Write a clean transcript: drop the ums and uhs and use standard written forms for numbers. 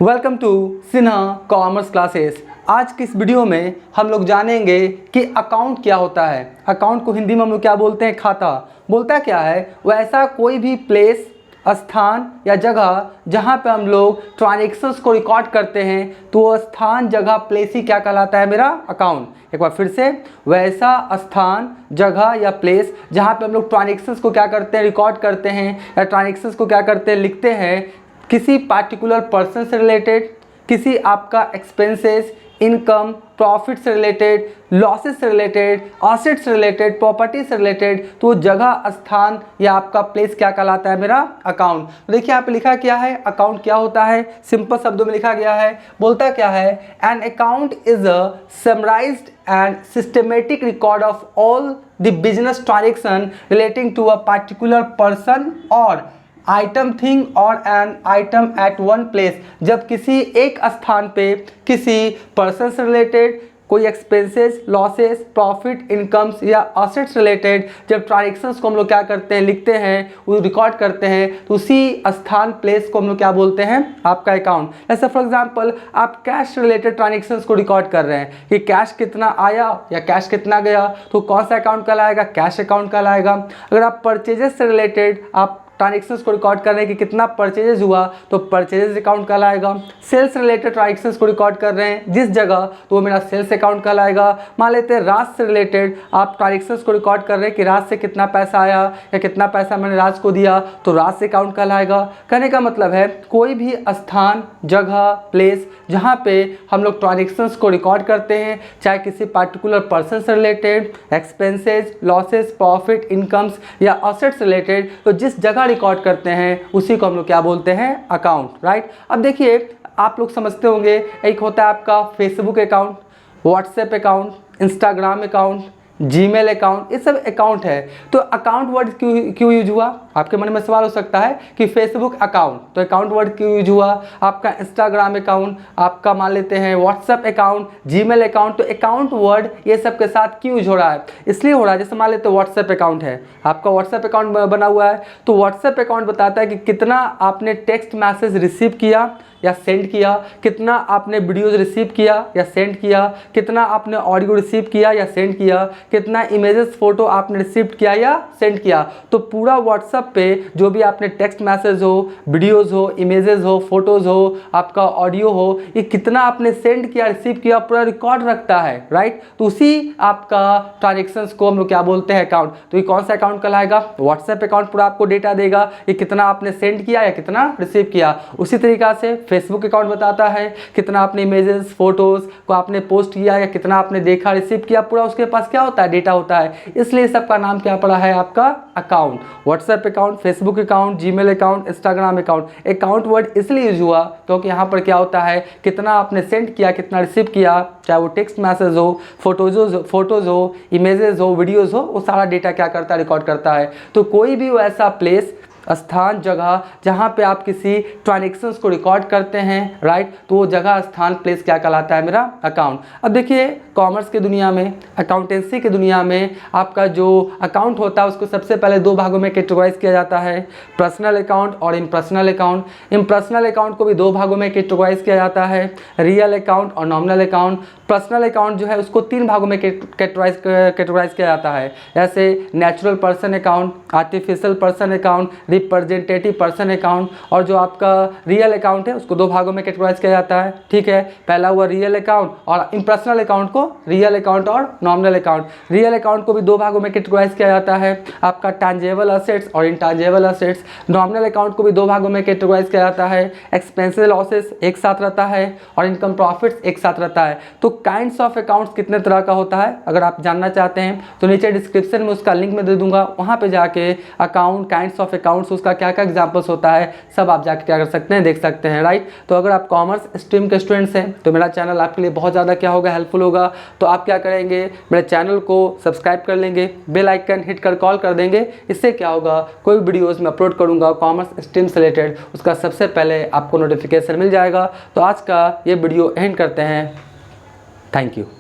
Welcome to Sinha Commerce Classes. आज की इस वीडियो में हम लोग जानेंगे कि अकाउंट क्या होता है। अकाउंट को हिंदी में हम लोग क्या बोलते हैं? खाता। बोलता क्या है? वह ऐसा कोई भी प्लेस, स्थान या जगह जहां पे हम लोग ट्रांजैक्शंस को रिकॉर्ड करते हैं, तो वो स्थान, जगह, प्लेस ही क्या कहलाता है? मेरा अकाउंट। एक बार फिर से, वैसा स्थान, जगह या प्लेस जहां पे हम लोग ट्रांजैक्शंस को क्या करते हैं? रिकॉर्ड करते हैं, या ट्रांजैक्शंस को क्या करते हैं? लिखते हैं। किसी पार्टिकुलर पर्सन से रिलेटेड, किसी आपका एक्सपेंसेस, इनकम, प्रॉफिट से रिलेटेड, लॉसेस से रिलेटेड, एसेट्स से रिलेटेड, प्रॉपर्टी से रिलेटेड, तो जगह, स्थान या आपका प्लेस क्या कहलाता है? मेरा अकाउंट। तो देखिए यहाँ पे लिखा क्या है, अकाउंट क्या होता है? सिंपल शब्दों में लिखा गया है। बोलता क्या है? An account is a summarized and systematic record of all the business transaction relating to a particular person और आइटम, थिंग और an item at one place. जब किसी एक स्थान पे किसी पर्सन से रिलेटेड कोई एक्सपेंसेस, लॉसेस, प्रॉफिट, इनकम्स या असेट्स रिलेटेड जब ट्रांजैक्शंस को हम लोग क्या करते हैं? लिखते हैं, वो रिकॉर्ड करते हैं, तो उसी स्थान, प्लेस को हम लोग क्या बोलते हैं? आपका अकाउंट। जैसे फॉर एग्जांपल आप कैश रिलेटेड ट्रांजैक्शंस को रिकॉर्ड कर रहे हैं कि कैश कितना आया या कैश कितना गया, तो कौन सा अकाउंट कहलाएगा? कैश अकाउंट कहलाएगा। अगर आप परचेजेस से रिलेटेड आप ट्रांजैक्शंस को रिकॉर्ड कर रहे हैं कि कितना परचेजेस हुआ, तो परचेजेस अकाउंट कहलाएगा। सेल्स रिलेटेड ट्रांजैक्शंस को रिकॉर्ड कर रहे हैं जिस जगह, तो वो मेरा सेल्स अकाउंट कहलाएगा। मान लेते हैं राज से रिलेटेड आप ट्रांजैक्शंस को रिकॉर्ड कर रहे हैं कि राज से कितना पैसा आया या कितना पैसा मैंने राज को दिया, तो राज अकाउंट कहलाएगा। कहने का मतलब है कोई भी स्थान, जगह, प्लेस जहाँ पे हम लोग ट्रांजैक्शंस को रिकॉर्ड करते हैं, चाहे किसी पार्टिकुलर पर्सन से related, expenses, losses, profit, incomes या असेट्स रिलेटेड, तो जिस जगह रिकॉर्ड करते हैं उसी को हम लोग क्या बोलते हैं? अकाउंट। राइट। अब देखिए आप लोग समझते होंगे, एक होता है आपका Facebook account, WhatsApp account, Instagram account, Gmail account, ये सब अकाउंट है। तो अकाउंट वर्ड क्यों यूज हुआ? आपके मन में सवाल हो सकता है कि फेसबुक अकाउंट, तो अकाउंट वर्ड क्यों यूज हुआ? आपका इंस्टाग्राम अकाउंट, आपका मान लेते हैं व्हाट्सएप अकाउंट, जीमेल अकाउंट, तो अकाउंट वर्ड ये सब के साथ क्यों यूज हो रहा है? इसलिए हो रहा है, जैसे मान लेते हैं व्हाट्सएप अकाउंट है, आपका व्हाट्सएप अकाउंट बना हुआ है, तो व्हाट्सएप अकाउंट बताता है कि कितना आपने टेक्स्ट मैसेज रिसीव किया या सेंड किया, कितना आपने वीडियोज रिसीव किया या सेंड किया, कितना आपने ऑडियो रिसीव किया या सेंड किया, कितना इमेजेस, फोटो आपने रिसीव किया या सेंड किया। तो पूरा व्हाट्सएप पे जो भी आपने टेक्स्ट मैसेज हो, वीडियोज़ हो, इमेजेस हो, फोटोज़ हो, आपका ऑडियो हो, ये कितना आपने सेंड किया, रिसीव किया, पूरा रिकॉर्ड रखता है। राइट। तो उसी आपका ट्रांजेक्शन्स को हम लोग क्या बोलते हैं? अकाउंट। तो ये कौन सा अकाउंट कहलाएगा? व्हाट्सएप अकाउंट पूरा आपको डेटा देगा ये कितना आपने सेंड किया या कितना रिसीव किया। उसी तरीका से फेसबुक अकाउंट बताता है कितना आपने इमेजेस, फोटोज को आपने पोस्ट किया या कितना आपने देखा, रिसीव किया, पूरा उसके पास क्या होता है? डेटा होता है। इसलिए सबका नाम क्या पड़ा है? आपका account. WhatsApp account, Facebook account, Gmail account, Instagram account. Account word इसलिए यूज हुआ क्योंकि यहाँ पर क्या होता है? कितना आपने सेंड किया, कितना रिसीव किया, चाहे वो टेक्स्ट मैसेज हो, फोटोज हो, इमेजेस हो, वीडियोज हो, वो सारा डेटा क्या करता है? रिकॉर्ड करता है। तो कोई भी ऐसा प्लेस, स्थान, जगह जहाँ पे आप किसी ट्रांजैक्शंस को रिकॉर्ड करते हैं, राइट, तो वो जगह, स्थान, प्लेस क्या कहलाता है? मेरा अकाउंट। अब देखिए कॉमर्स की दुनिया में, अकाउंटेंसी की दुनिया में आपका जो अकाउंट होता है उसको सबसे पहले दो भागों में कैटेगराइज किया जाता है, पर्सनल अकाउंट और इम्पर्सनल अकाउंट। इम्पर्सनल अकाउंट को भी दो भागों में कैटेगराइज किया जाता है, रियल अकाउंट और नॉमिनल अकाउंट। पर्सनल अकाउंट जो है उसको तीन भागों में कैटेगराइज किया जाता है, जैसे natural person account, artificial person account, representative person account. और जो आपका रियल अकाउंट है उसको दो भागों में कैटेगराइज किया जाता है। ठीक है, पहला हुआ रियल अकाउंट, और इम्पर्सनल अकाउंट को रियल अकाउंट और नॉमिनल अकाउंट। रियल अकाउंट को भी दो भागों में कैटेगराइज किया जाता है, आपका टैंजेबल असेट्स और इंटैंजेबल असेट्स। नॉमिनल अकाउंट को भी दो भागों में कैटेगराइज किया जाता है, एक्सपेंसेस, लॉसेस एक साथ रहता है और इनकम, प्रॉफिट्स एक साथ रहता है। तो काइंड्स ऑफ अकाउंट्स कितने तरह का होता है अगर आप जानना चाहते हैं तो नीचे डिस्क्रिप्शन में उसका लिंक में दे दूंगा, वहाँ पे जाके अकाउंट, काइंड्स ऑफ अकाउंट्स, उसका क्या क्या एग्जांपल्स होता है सब आप जाके क्या कर सकते हैं? देख सकते हैं। राइट। तो अगर आप कॉमर्स स्ट्रीम के स्टूडेंट्स हैं तो मेरा चैनल आपके लिए बहुत ज़्यादा क्या होगा? हेल्पफुल होगा। तो आप क्या करेंगे? मेरे चैनल को सब्सक्राइब कर लेंगे, बेल आइकन हिट कर कॉल कर देंगे। इससे क्या होगा? कोई वीडियोज़ में अपलोड करूँगा कॉमर्स स्ट्रीम से रिलेटेड, उसका सबसे पहले आपको नोटिफिकेशन मिल जाएगा। तो आज का ये वीडियो एंड करते हैं। Thank you.